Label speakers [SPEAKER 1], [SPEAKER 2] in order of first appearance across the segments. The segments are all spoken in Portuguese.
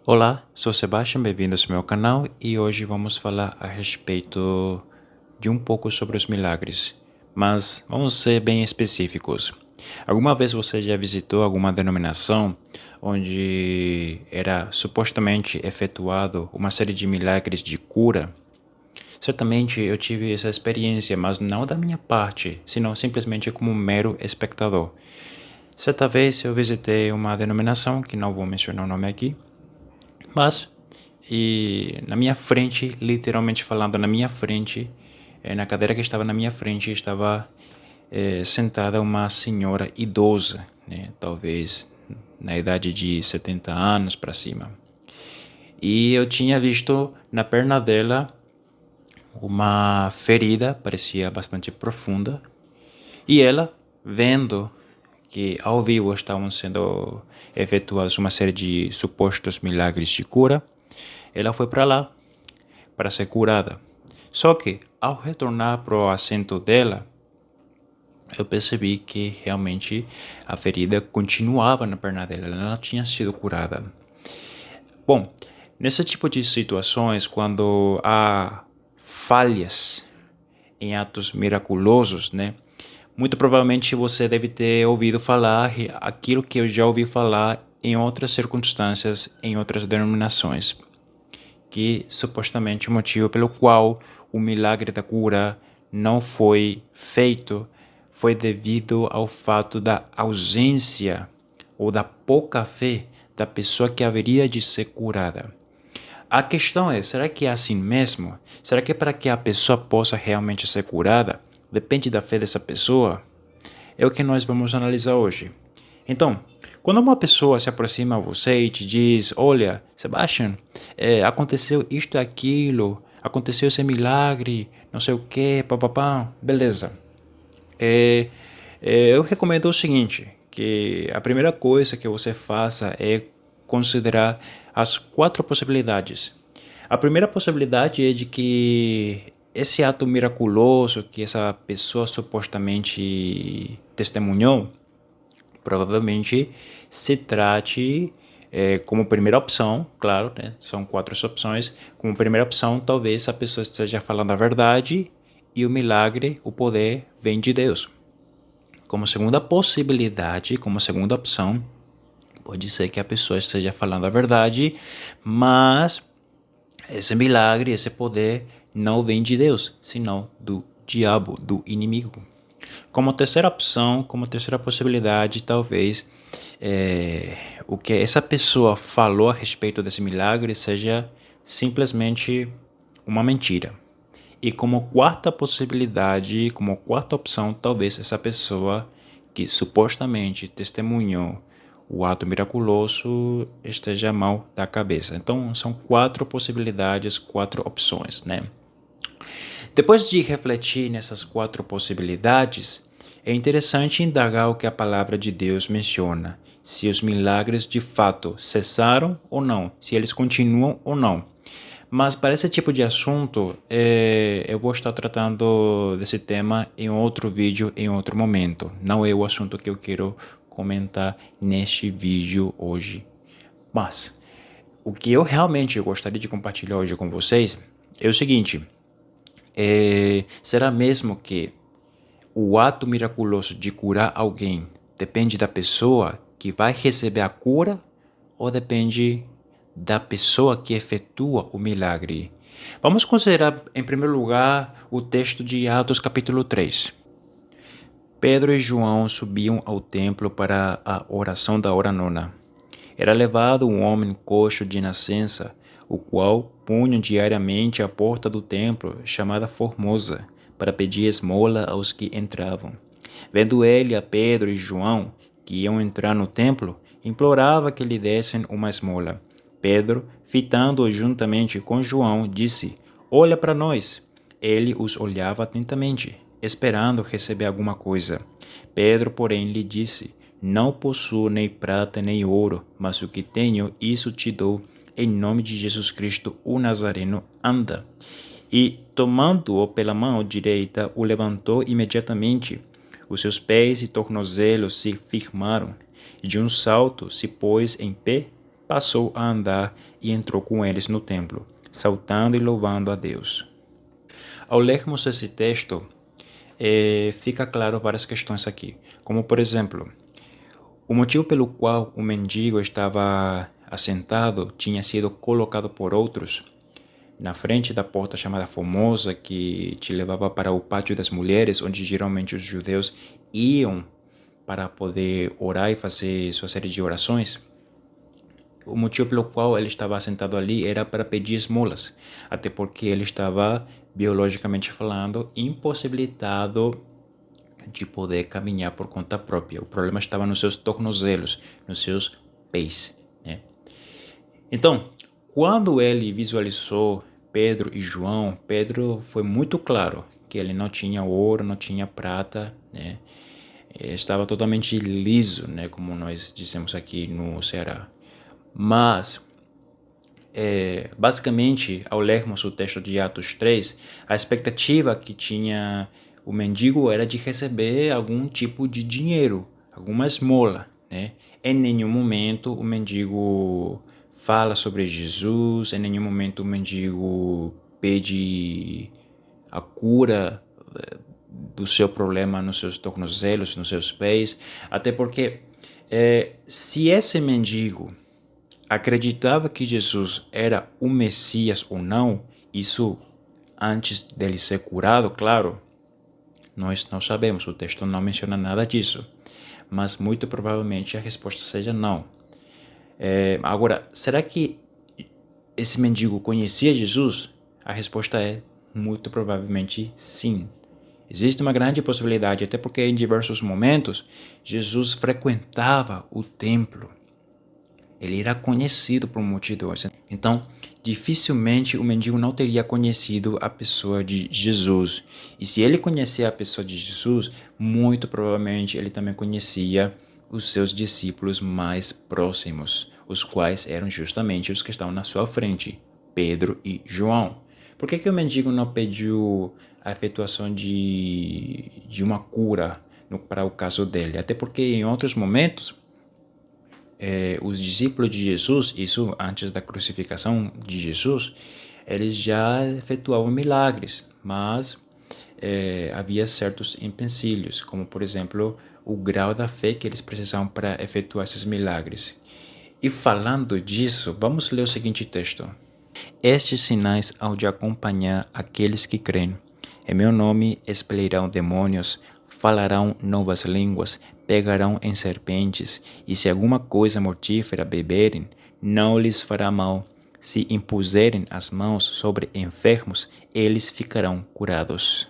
[SPEAKER 1] Olá, sou Sebastião, bem-vindos ao meu canal e hoje vamos falar a respeito de um pouco sobre os milagres, mas vamos ser bem específicos. Alguma vez você já visitou alguma denominação onde era supostamente efetuado uma série de milagres de cura? Certamente eu tive essa experiência, mas não da minha parte, senão simplesmente como um mero espectador. Certa vez eu visitei uma denominação, que não vou mencionar o nome aqui, mas, e na minha frente, literalmente falando, na minha frente, na cadeira que estava na minha frente, estava sentada uma senhora idosa, né? Talvez na idade de 70 anos para cima. E eu tinha visto na perna dela uma ferida, parecia bastante profunda, e ela, vendo que ao vivo estavam sendo efetuados uma série de supostos milagres de cura, ela foi para lá para ser curada. Só que, ao retornar para o assento dela, eu percebi que realmente a ferida continuava na perna dela, ela não tinha sido curada. Bom, nesse tipo de situações, quando há falhas em atos miraculosos, né? Muito provavelmente você deve ter ouvido falar aquilo que eu já ouvi falar em outras circunstâncias, em outras denominações, que supostamente o motivo pelo qual o milagre da cura não foi feito foi devido ao fato da ausência ou da pouca fé da pessoa que haveria de ser curada. A questão é, será que é assim mesmo? Será que para que a pessoa possa realmente ser curada, depende da fé dessa pessoa? É o que nós vamos analisar hoje. Então, quando uma pessoa se aproxima a você e te diz, olha, Sebastian, aconteceu isto e aquilo, aconteceu esse milagre, não sei o que, papapá, beleza. Eu recomendo o seguinte, que a primeira coisa que você faça é considerar as quatro possibilidades. A primeira possibilidade é de que esse ato miraculoso que essa pessoa supostamente testemunhou, provavelmente se trate como primeira opção, claro, né? São quatro opções. Como primeira opção, talvez a pessoa esteja falando a verdade e o milagre, o poder, vem de Deus. Como segunda possibilidade, como segunda opção, pode ser que a pessoa esteja falando a verdade, mas esse milagre, esse poder não vem de Deus, senão do diabo, do inimigo. Como terceira opção, como terceira possibilidade, talvez o que essa pessoa falou a respeito desse milagre seja simplesmente uma mentira. E como quarta possibilidade, como quarta opção, talvez essa pessoa que supostamente testemunhou o ato miraculoso esteja mal da cabeça. Então, são quatro possibilidades, quatro opções, né? Depois de refletir nessas quatro possibilidades, é interessante indagar o que a palavra de Deus menciona, se os milagres de fato cessaram ou não, se eles continuam ou não. Mas para esse tipo de assunto, eu vou estar tratando desse tema em outro vídeo, em outro momento. Não é o assunto que eu quero comentar neste vídeo hoje. Mas o que eu realmente gostaria de compartilhar hoje com vocês é o seguinte: será mesmo que o ato miraculoso de curar alguém depende da pessoa que vai receber a cura ou depende da pessoa que efetua o milagre? Vamos considerar, em primeiro lugar, o texto de Atos capítulo 3. Pedro e João subiam ao templo para a oração da hora nona. Era levado um homem coxo de nascença, o qual punha diariamente à porta do templo, chamada Formosa, para pedir esmola aos que entravam. Vendo ele a Pedro e João, que iam entrar no templo, implorava que lhe dessem uma esmola. Pedro, fitando-o juntamente com João, disse: Olha para nós. Ele os olhava atentamente, esperando receber alguma coisa. Pedro, porém, lhe disse: Não possuo nem prata nem ouro, mas o que tenho, isso te dou. Em nome de Jesus Cristo, o Nazareno, anda. E, tomando-o pela mão direita, o levantou imediatamente. Os seus pés e tornozelos se firmaram, e de um salto se pôs em pé passou a andar e entrou com eles no templo, saltando e louvando a Deus. Ao lermos esse texto, fica claro várias questões aqui, como por exemplo, o motivo pelo qual o mendigo estava assentado tinha sido colocado por outros na frente da porta chamada Formosa, que te levava para o pátio das mulheres, onde geralmente os judeus iam para poder orar e fazer sua série de orações. O motivo pelo qual ele estava sentado ali era para pedir esmolas, até porque ele estava, biologicamente falando, impossibilitado de poder caminhar por conta própria. O problema estava nos seus tornozelos, nos seus pés, né? Então, quando ele visualizou Pedro e João, Pedro foi muito claro que ele não tinha ouro, não tinha prata, né? Estava totalmente liso, né? Como nós dissemos aqui no Ceará. Mas, basicamente, ao lermos o texto de Atos 3, a expectativa que tinha o mendigo era de receber algum tipo de dinheiro, alguma esmola, né? Em nenhum momento o mendigo fala sobre Jesus, em nenhum momento o mendigo pede a cura do seu problema nos seus tornozelos, nos seus pés, até porque se esse mendigo acreditava que Jesus era o Messias ou não, isso antes dele ser curado, claro, nós não sabemos, o texto não menciona nada disso, mas muito provavelmente a resposta seja não. Agora, será que esse mendigo conhecia Jesus? A resposta é muito provavelmente sim. Existe uma grande possibilidade, até porque em diversos momentos Jesus frequentava o templo. Ele era conhecido por multidões. Então, dificilmente o mendigo não teria conhecido a pessoa de Jesus. E se ele conhecia a pessoa de Jesus, muito provavelmente ele também conhecia os seus discípulos mais próximos, os quais eram justamente os que estavam na sua frente, Pedro e João. Por que o mendigo não pediu a efetuação de uma cura para o caso dele? Até porque em outros momentos os discípulos de Jesus, isso antes da crucificação de Jesus, eles já efetuavam milagres, mas havia certos empecilhos, como por exemplo o grau da fé que eles precisavam para efetuar esses milagres. E falando disso, vamos ler o seguinte texto. Estes sinais hão de acompanhar aqueles que creem. Em meu nome expelirão demônios, falarão novas línguas, pegarão em serpentes, e se alguma coisa mortífera beberem, não lhes fará mal. Se impuserem as mãos sobre enfermos, eles ficarão curados.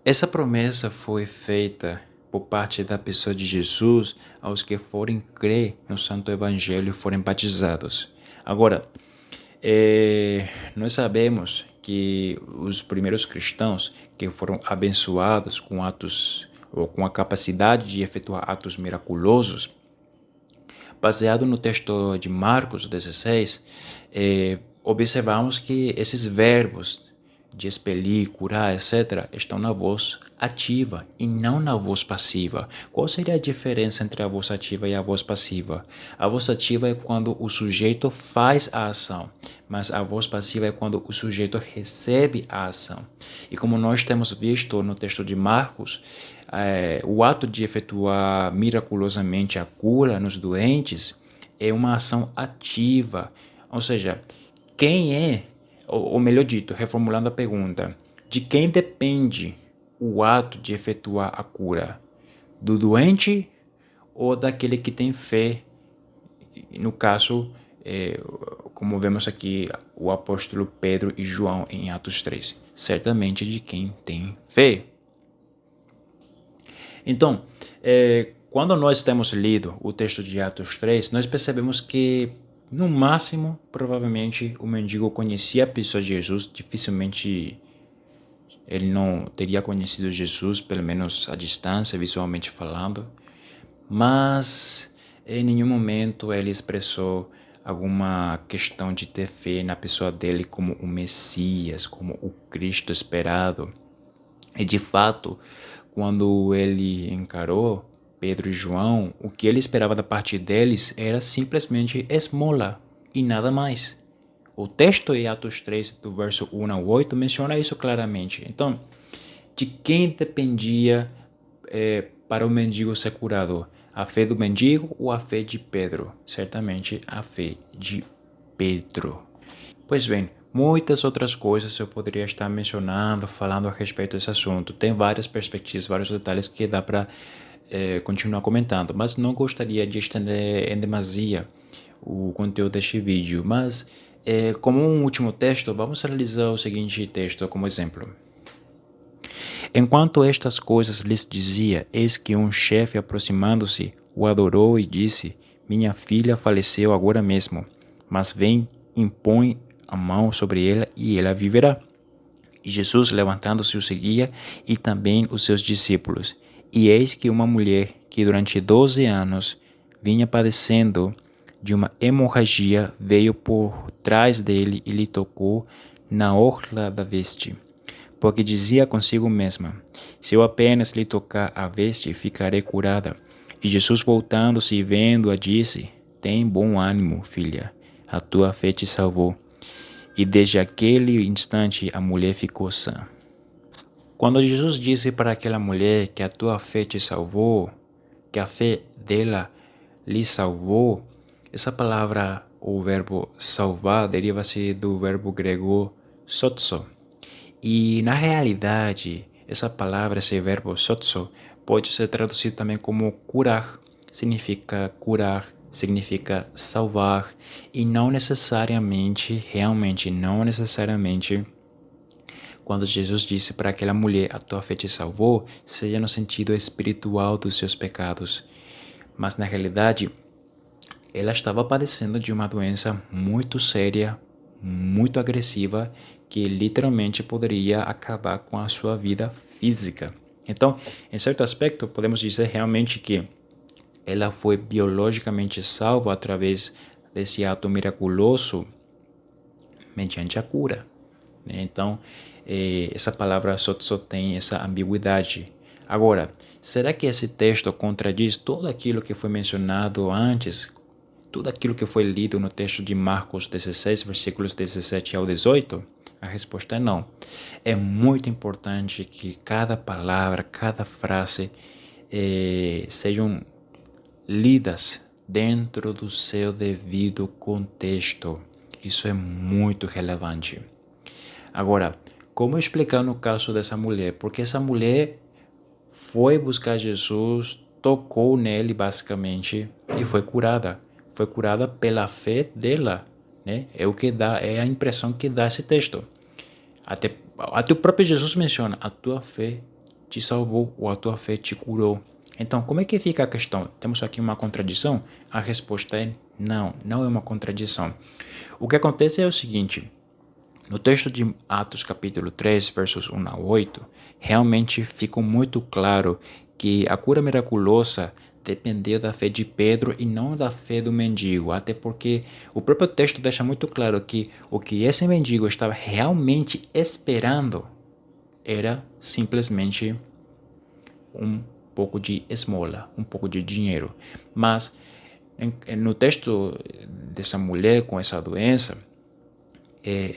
[SPEAKER 1] Essa promessa foi feita por parte da pessoa de Jesus aos que forem crer no Santo Evangelho e forem batizados. Agora, nós sabemos que os primeiros cristãos que foram abençoados com atos ou com a capacidade de efetuar atos miraculosos, baseado no texto de Marcos 16, observamos que esses verbos de expelir, curar, etc., estão na voz ativa e não na voz passiva. Qual seria a diferença entre a voz ativa e a voz passiva? A voz ativa é quando o sujeito faz a ação, mas a voz passiva é quando o sujeito recebe a ação. E como nós temos visto no texto de Marcos, o ato de efetuar miraculosamente a cura nos doentes é uma ação ativa, ou seja, quem é, ou melhor dito, reformulando a pergunta, de quem depende o ato de efetuar a cura? Do doente ou daquele que tem fé? No caso, como vemos aqui, o apóstolo Pedro e João em Atos 3. Certamente de quem tem fé. Então, quando nós temos lido o texto de Atos 3, nós percebemos que, no máximo, provavelmente, o mendigo conhecia a pessoa de Jesus, dificilmente ele não teria conhecido Jesus, pelo menos à distância, visualmente falando, mas em nenhum momento ele expressou alguma questão de ter fé na pessoa dele como o Messias, como o Cristo esperado. E de fato, quando ele encarou Pedro e João, o que ele esperava da parte deles era simplesmente esmola e nada mais. O texto em Atos 3, do verso 1 ao 8, menciona isso claramente. Então, de quem dependia para o mendigo ser curado? A fé do mendigo ou a fé de Pedro? Certamente a fé de Pedro. Pois bem, muitas outras coisas eu poderia estar mencionando, falando a respeito desse assunto. Tem várias perspectivas, vários detalhes que dá para continuar comentando, mas não gostaria de estender em demasia o conteúdo deste vídeo. Mas, como um último texto, vamos analisar o seguinte texto como exemplo. Enquanto estas coisas lhes dizia, eis que um chefe, aproximando-se, o adorou e disse: Minha filha faleceu agora mesmo, mas vem, impõe a mão sobre ela e ela viverá. E Jesus, levantando-se, o seguia, e também os seus discípulos. E eis que uma mulher que durante 12 anos vinha padecendo de uma hemorragia veio por trás dele e lhe tocou na orla da veste, porque dizia consigo mesma: Se eu apenas lhe tocar a veste, ficarei curada. E Jesus, voltando-se e vendo-a, disse: Tem bom ânimo, filha, a tua fé te salvou. E desde aquele instante a mulher ficou sã. Quando Jesus disse para aquela mulher que a tua fé te salvou, que a fé dela lhe salvou, essa palavra, o verbo salvar, deriva-se do verbo grego sotso. E na realidade, essa palavra, esse verbo sotso, pode ser traduzido também como curar. Significa curar, significa salvar, e não necessariamente, realmente não necessariamente, quando Jesus disse para aquela mulher, a tua fé te salvou, seja no sentido espiritual dos seus pecados. Mas na realidade, ela estava padecendo de uma doença muito séria, muito agressiva, que literalmente poderia acabar com a sua vida física. Então, em certo aspecto, podemos dizer realmente que ela foi biologicamente salva através desse ato miraculoso mediante a cura. Então, essa palavra só tem essa ambiguidade. Agora, será que esse texto contradiz tudo aquilo que foi mencionado antes, tudo aquilo que foi lido no texto de Marcos 16, versículos 17 ao 18? A resposta é não. É muito importante que cada palavra, cada frase sejam lidas dentro do seu devido contexto. Isso é muito relevante. Agora, como explicar no caso dessa mulher? Porque essa mulher foi buscar Jesus, tocou nele basicamente e foi curada. Foi curada pela fé dela, né? É o que dá, é a impressão que dá esse texto. Até o próprio Jesus menciona: a tua fé te salvou ou a tua fé te curou. Então, como é que fica a questão? Temos aqui uma contradição? A resposta é não, não é uma contradição. O que acontece é o seguinte: no texto de Atos capítulo 3, versos 1 a 8, realmente fica muito claro que a cura miraculosa dependeu da fé de Pedro e não da fé do mendigo, até porque o próprio texto deixa muito claro que o que esse mendigo estava realmente esperando era simplesmente um pouco de esmola, um pouco de dinheiro. Mas no texto dessa mulher com essa doença,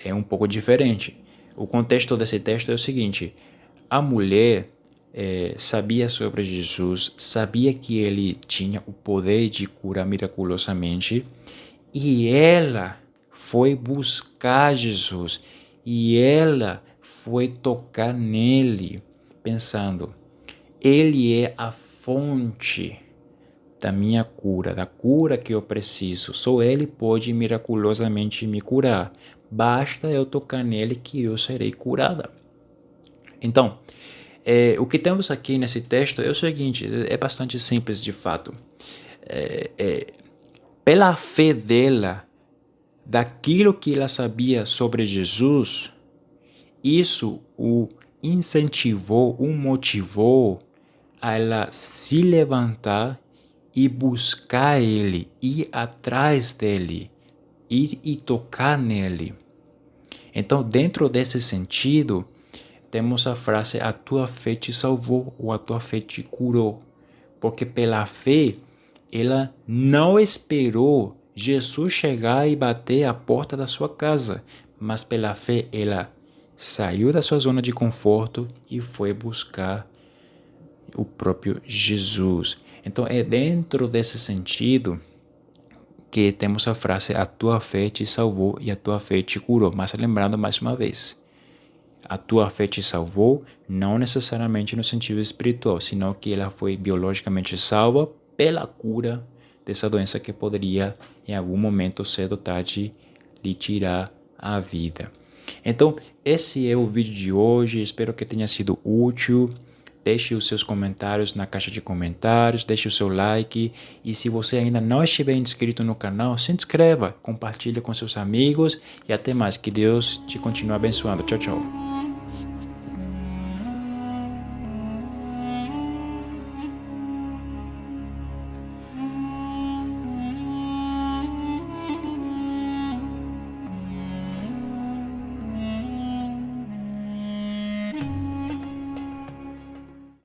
[SPEAKER 1] é um pouco diferente. O contexto desse texto é o seguinte: a mulher sabia sobre Jesus, sabia que ele tinha o poder de curar miraculosamente, e ela foi buscar Jesus, e ela foi tocar nele, pensando: ele é a fonte da minha cura, da cura que eu preciso. Só Ele pode miraculosamente me curar. Basta eu tocar nele que eu serei curada. Então, o que temos aqui nesse texto é o seguinte, é bastante simples de fato. Pela fé dela, daquilo que ela sabia sobre Jesus, isso o incentivou, o motivou a ela se levantar e buscar ele, ir atrás dele, ir e tocar nele. Então, dentro desse sentido, temos a frase: a tua fé te salvou ou a tua fé te curou. porque pela fé, ela não esperou Jesus chegar e bater a porta da sua casa, mas pela fé ela saiu da sua zona de conforto e foi buscar o próprio Jesus. Então é dentro desse sentido que temos a frase: a tua fé te salvou e a tua fé te curou. Mas lembrando mais uma vez, a tua fé te salvou não necessariamente no sentido espiritual, senão que ela foi biologicamente salva pela cura dessa doença que poderia em algum momento cedo ou tarde lhe tirar a vida. Então, esse é o vídeo de hoje, espero que tenha sido útil. Deixe os seus comentários na caixa de comentários, deixe o seu like e se você ainda não estiver inscrito no canal, se inscreva, compartilhe com seus amigos e até mais. Que Deus te continue abençoando. Tchau, tchau.